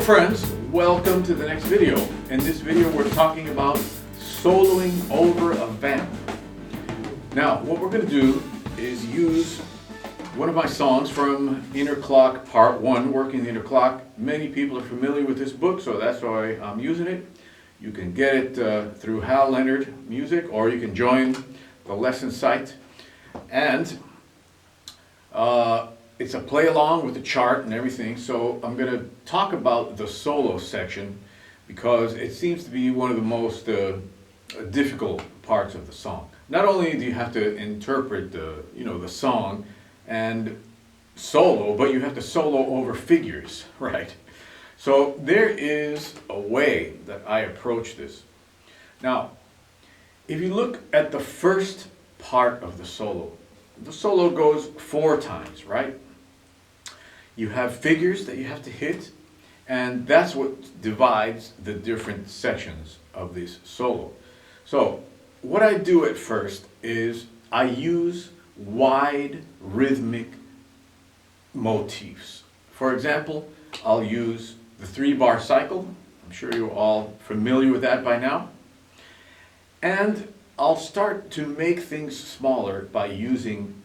friends, welcome to the next video. In this video we're talking about soloing over a vamp. Now what we're going to do is use one of my songs from Inner Clock Part 1, Working the Inner Clock. Many people are familiar with this book, so that's why I'm using it. You can get it through Hal Leonard Music, or you can join the lesson site. And it's a play along with the chart and everything, so I'm going to talk about the solo section because it seems to be one of the most difficult parts of the song. Not only do you have to interpret the song and solo, but you have to solo over figures, right? So there is a way that I approach this. Now, if you look at the first part of the solo goes 4 times, right? You have figures that you have to hit, and that's what divides the different sections of this solo. So what I do at first is I use wide rhythmic motifs. For example, I'll use the 3-bar cycle. I'm sure you're all familiar with that by now. And I'll start to make things smaller by using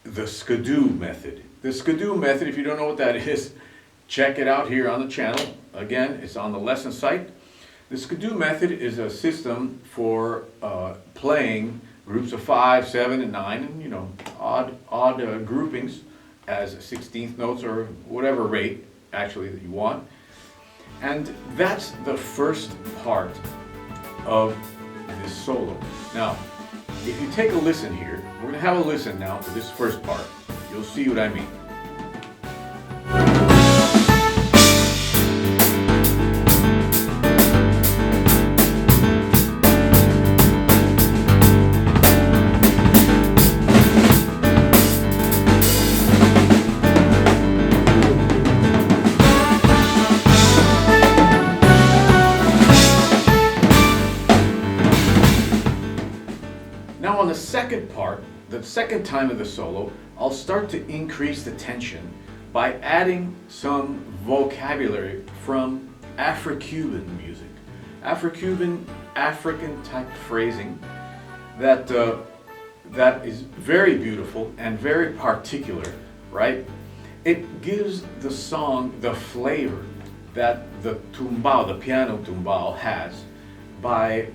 the Scadoo method. The Scadoo method, if you don't know what that is, check it out here on the channel. Again, it's on the lesson site. The Scadoo method is a system for playing groups of 5, 7, and 9, and odd groupings as 16th notes or whatever rate actually that you want. And that's the first part of this solo. Now, if you take a listen here, we're going to have a listen now to this first part. You'll see what I mean. Now on the second part, the second time of the solo, I'll start to increase the tension by adding some vocabulary from Afro-Cuban music. Afro-Cuban, African type phrasing that is very beautiful and very particular, right? It gives the song the flavor that the timbale, the piano timbale, has by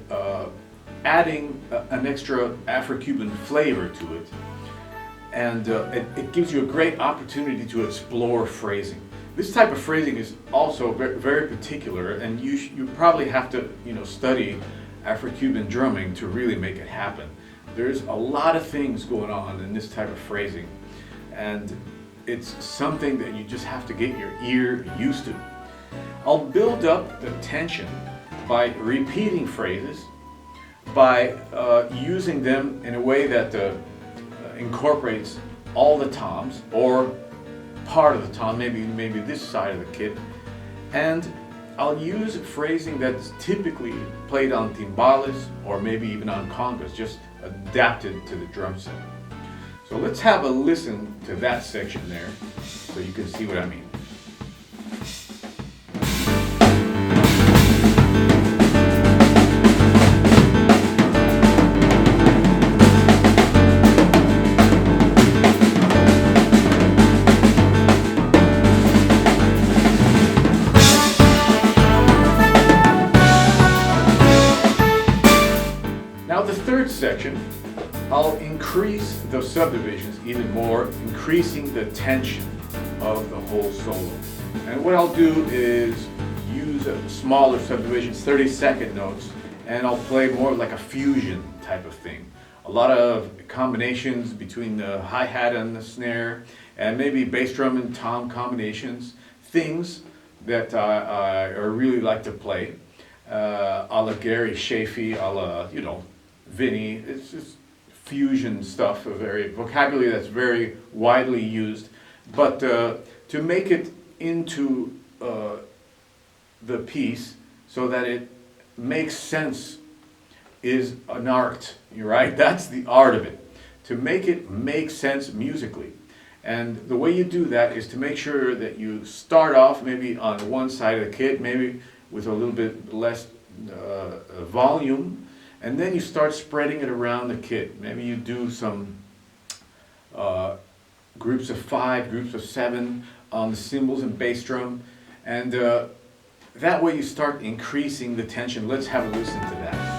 adding an extra Afro-Cuban flavor to it, and it gives you a great opportunity to explore phrasing. This type of phrasing is also very particular, and you probably have to study Afro-Cuban drumming to really make it happen. There's a lot of things going on in this type of phrasing, and it's something that you just have to get your ear used to. I'll build up the tension by repeating phrases, by using them in a way that incorporates all the toms or part of the tom, maybe this side of the kit, and I'll use phrasing that's typically played on timbales or maybe even on congas, just adapted to the drum set. So let's have a listen to that section there so you can see what I mean. Section, I'll increase the subdivisions even more, increasing the tension of the whole solo. And what I'll do is use smaller subdivisions, 30-second notes, and I'll play more like a fusion type of thing. A lot of combinations between the hi-hat and the snare, and maybe bass drum and tom combinations, things that I really like to play, a la Gary Shafee, a la, Vinny. It's just fusion stuff, a very vocabulary that's very widely used, but to make it into the piece so that it makes sense is an art, right? That's the art of it, to make it make sense musically. And the way you do that is to make sure that you start off maybe on one side of the kit, maybe with a little bit less volume, and then you start spreading it around the kit. Maybe you do some groups of 5, groups of 7 on the cymbals and bass drum, and that way you start increasing the tension. Let's have a listen to that.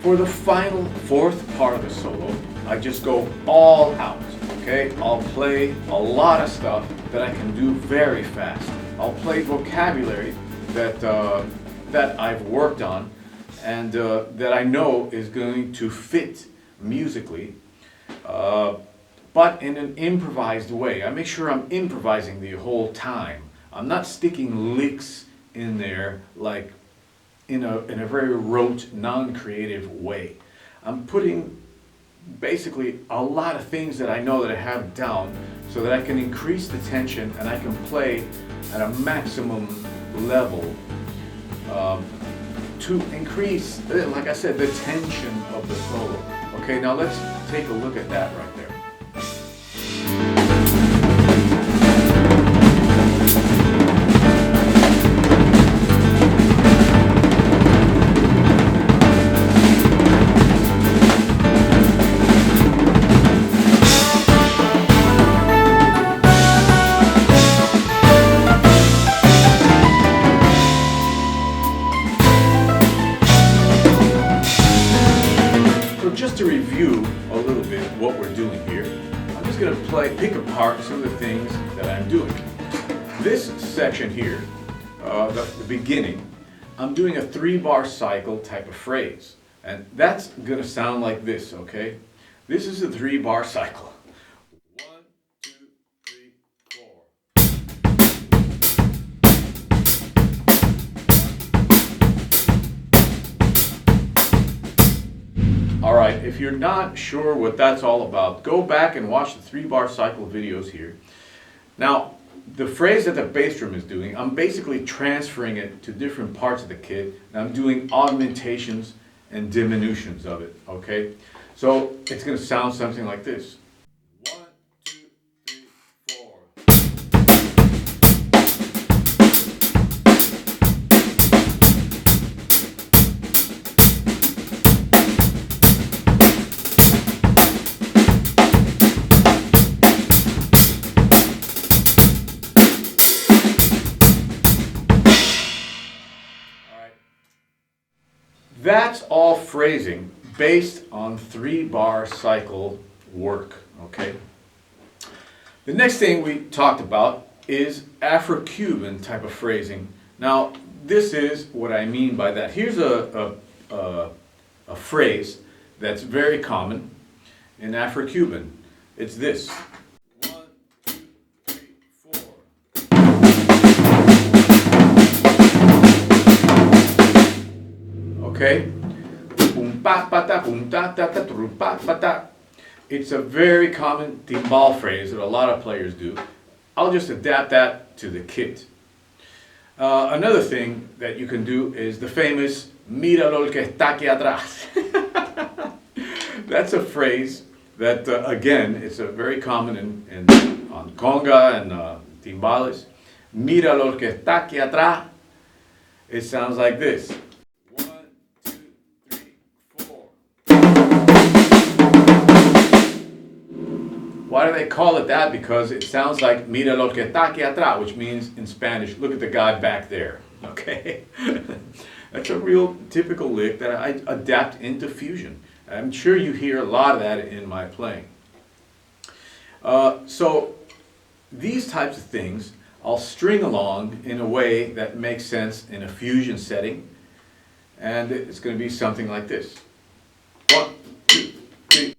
For the final 4th part of the solo, I just go all out, okay? I'll play a lot of stuff that I can do very fast. I'll play vocabulary that I've worked on and that I know is going to fit musically, but in an improvised way. I make sure I'm improvising the whole time. I'm not sticking licks in there like in a very rote, non-creative way. I'm putting basically a lot of things that I know that I have down so that I can increase the tension and I can play at a maximum level to increase, like I said, the tension of the solo. Okay, now let's take a look at that right there. Just to review a little bit what we're doing here, I'm just going to pick apart some of the things that I'm doing. This section here, the beginning, I'm doing a 3-bar cycle type of phrase. And that's going to sound like this, okay? This is a 3-bar cycle. 1, 2, 3, 4. All right, if you're not sure what that's all about, go back and watch the 3-bar cycle videos here. Now, the phrase that the bass drum is doing, I'm basically transferring it to different parts of the kit, and I'm doing augmentations and diminutions of it, okay? So it's going to sound something like this. 1, 2, 3, 4. That's all phrasing based on 3-bar cycle work, okay? The next thing we talked about is Afro-Cuban type of phrasing. Now, this is what I mean by that. Here's a phrase that's very common in Afro-Cuban. It's this. 1, 2, 3, 4. Okay? It's a very common timbale phrase that a lot of players do. I'll just adapt that to the kit. Another thing that you can do is the famous Miralo que esta aqui atras. That's a phrase that, again, it's a very common on conga and timbales. Miralo que esta aqui atras. It sounds like this. Why do they call it that? Because it sounds like mira lo que está aquí atrás, which means in Spanish, look at the guy back there. Okay? That's a real typical lick that I adapt into fusion. I'm sure you hear a lot of that in my playing. So these types of things I'll string along in a way that makes sense in a fusion setting, and it's going to be something like this. 1, 2, 3.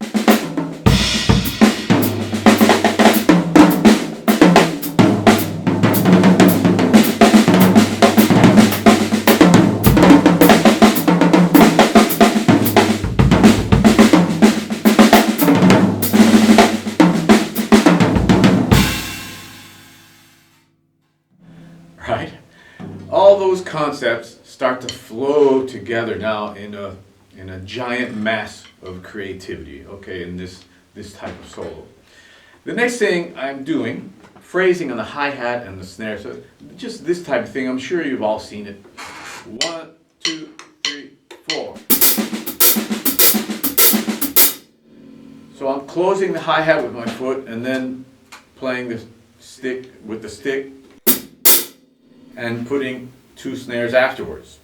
concepts start to flow together now in a giant mass of creativity, okay, in this type of solo. The next thing I'm doing, phrasing on the hi-hat and the snare, so just this type of thing, I'm sure you've all seen it. 1, 2, 3, 4. So I'm closing the hi-hat with my foot and then playing the stick with the stick and putting 2 snares afterwards.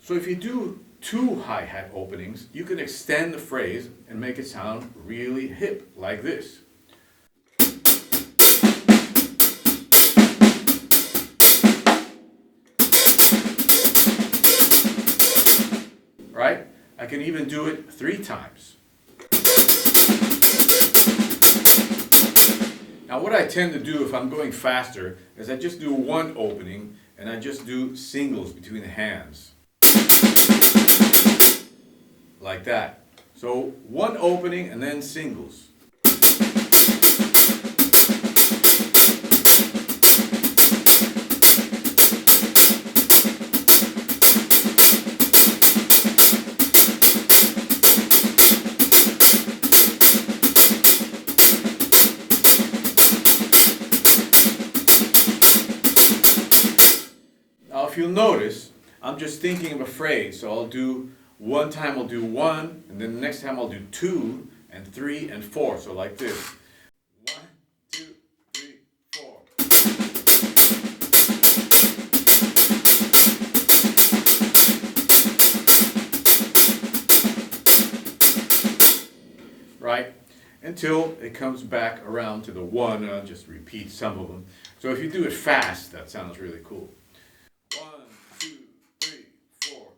So if you do 2 hi-hat openings, you can extend the phrase and make it sound really hip, like this. Right? I can even do it 3 times. Now what I tend to do if I'm going faster is I just do 1 opening and I just do singles between the hands. Like that. So 1 opening and then singles. Now if you'll notice, I'm just thinking of a phrase, so I'll do one time I'll do 1, and then the next time I'll do 2, and 3, and 4. So like this. 1, 2, 3, 4. Right? Until it comes back around to the 1, and I'll just repeat some of them. So if you do it fast, that sounds really cool. 1, 2, 3, 4.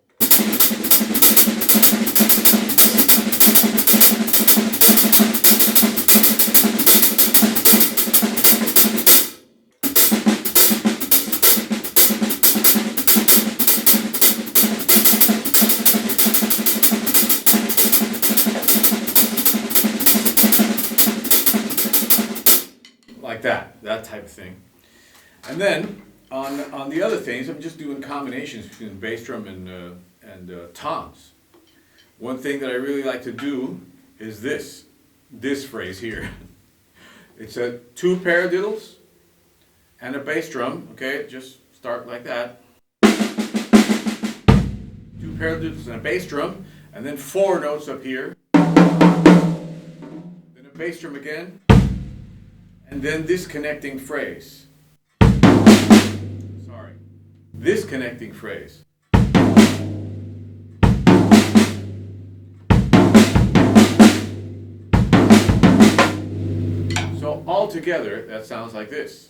Like that type of thing. And then on the other things, I'm just doing combinations between bass drum and toms. One thing that I really like to do is this phrase here. It's a 2 paradiddles and a bass drum. Okay, just start like that. 2 paradiddles and a bass drum, and then 4 notes up here. Then a bass drum again, and then this connecting phrase. Sorry, this connecting phrase. So all together, that sounds like this.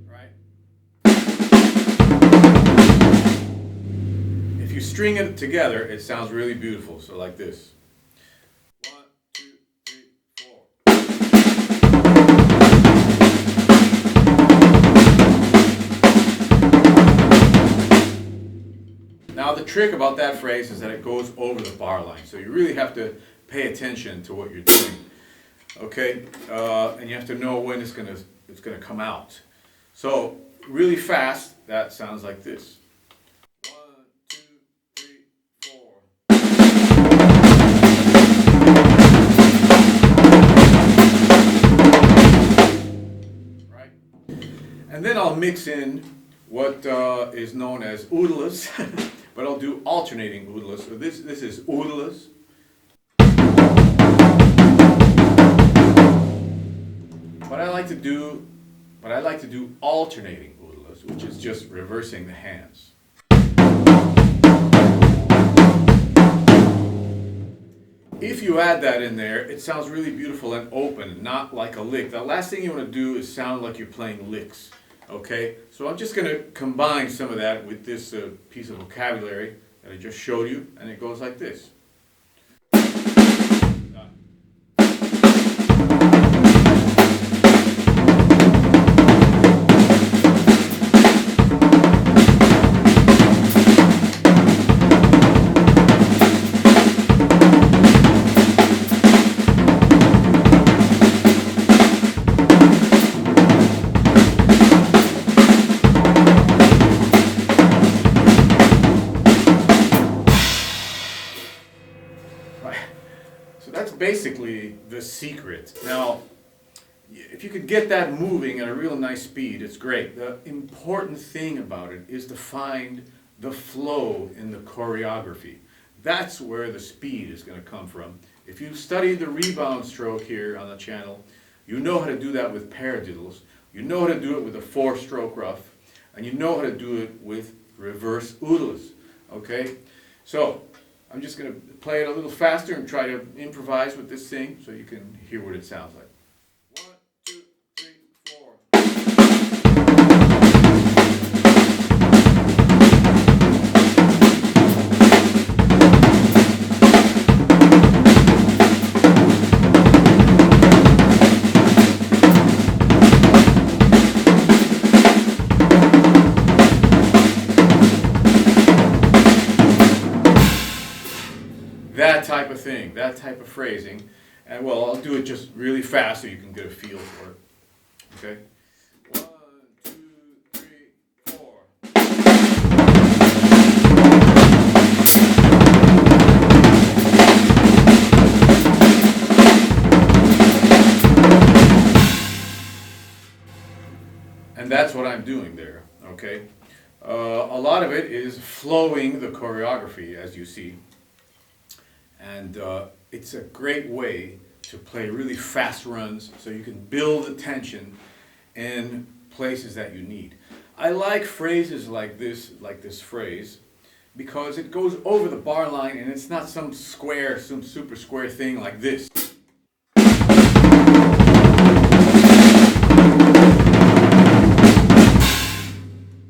Right? If you string it together, it sounds really beautiful. So like this. 1, 2, 3, 4. Now the trick about that phrase is that it goes over the bar line, so you really have to pay attention to what you're doing, okay? And you have to know when it's gonna come out. So really fast, that sounds like this. 1, 2, 3, 4. Right? And then I'll mix in what is known as oodles. But I'll do alternating oodles. So this is oodles. But I like to do alternating oodles, which is just reversing the hands. If you add that in there, it sounds really beautiful and open, not like a lick. The last thing you want to do is sound like you're playing licks. Okay, so I'm just going to combine some of that with this piece of vocabulary that I just showed you, and it goes like this. secret. Now, if you could get that moving at a real nice speed, it's great. The important thing about it is to find the flow in the choreography. That's where the speed is going to come from. If you've studied the rebound stroke here on the channel, you know how to do that with paradiddles, you know how to do it with a 4-stroke rough, and you know how to do it with reverse oodles. Okay? So, I'm just going to play it a little faster and try to improvise with this thing so you can hear what it sounds like. 1, 2, 3, 4. That type of thing, that type of phrasing. And well, I'll do it just really fast so you can get a feel for it. Okay? 1, 2, 3, 4. And that's what I'm doing there, okay? A lot of it is flowing the choreography, as you see. And it's a great way to play really fast runs so you can build the tension in places that you need. I like phrases like this phrase, because it goes over the bar line and it's not some square, some super square thing like this.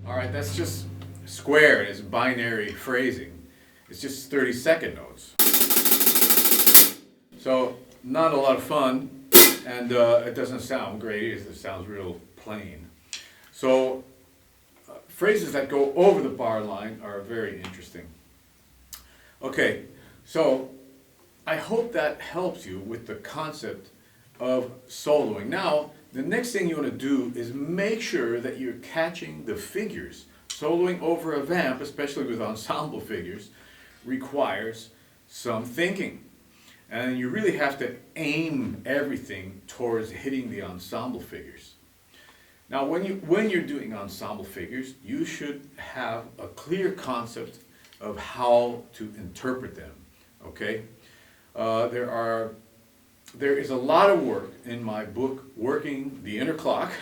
Alright, that's just square and it's binary phrasing. It's just 30-second notes. So, not a lot of fun, and it doesn't sound great, it sounds real plain. So, phrases that go over the bar line are very interesting. Okay, so I hope that helps you with the concept of soloing. Now, the next thing you want to do is make sure that you're catching the figures. Soloing over a vamp, especially with ensemble figures, requires some thinking. And you really have to aim everything towards hitting the ensemble figures. Now, when you're doing ensemble figures, you should have a clear concept of how to interpret them. Okay? There is a lot of work in my book, Working the Inner Clock,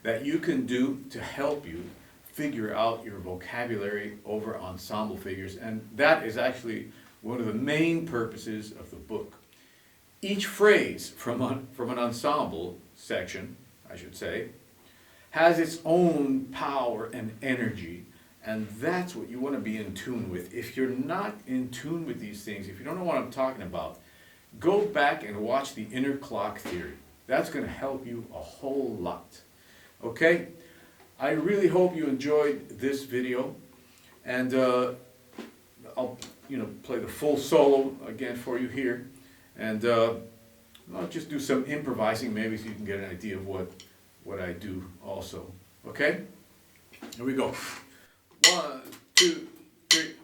that you can do to help you figure out your vocabulary over ensemble figures, and that is actually one of the main purposes of the book. Each phrase from an ensemble section, I should say, has its own power and energy, and that's what you want to be in tune with. If you're not in tune with these things, if you don't know what I'm talking about, go back and watch the Inner Clock Theory. That's going to help you a whole lot. Okay? I really hope you enjoyed this video, and I'll play the full solo again for you here, and I'll just do some improvising maybe so you can get an idea of what I do also. Okay? Here we go. 1, 2, 3.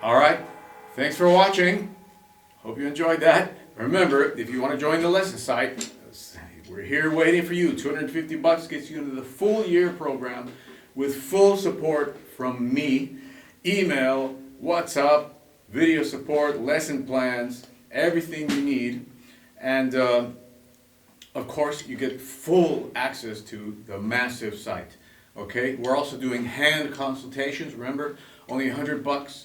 All right, thanks for watching. Hope you enjoyed that. Remember, if you want to join the lesson site, we're here waiting for you. $250 gets you into the full year program with full support from me. Email, WhatsApp, video support, lesson plans, everything you need. And of course, you get full access to the massive site. Okay, we're also doing hand consultations. Remember, only $100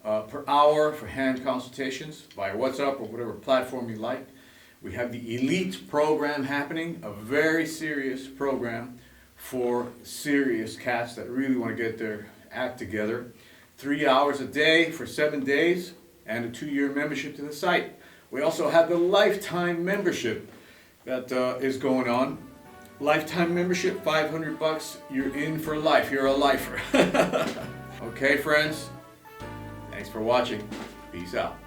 per hour for hand consultations via WhatsApp or whatever platform you like. We have the Elite program happening, a very serious program for serious cats that really want to get their act together. 3 hours a day for 7 days and a 2-year membership to the site. We also have the lifetime membership that is going on. Lifetime membership, $500. You're in for life. You're a lifer. Okay, friends. Thanks for watching. Peace out.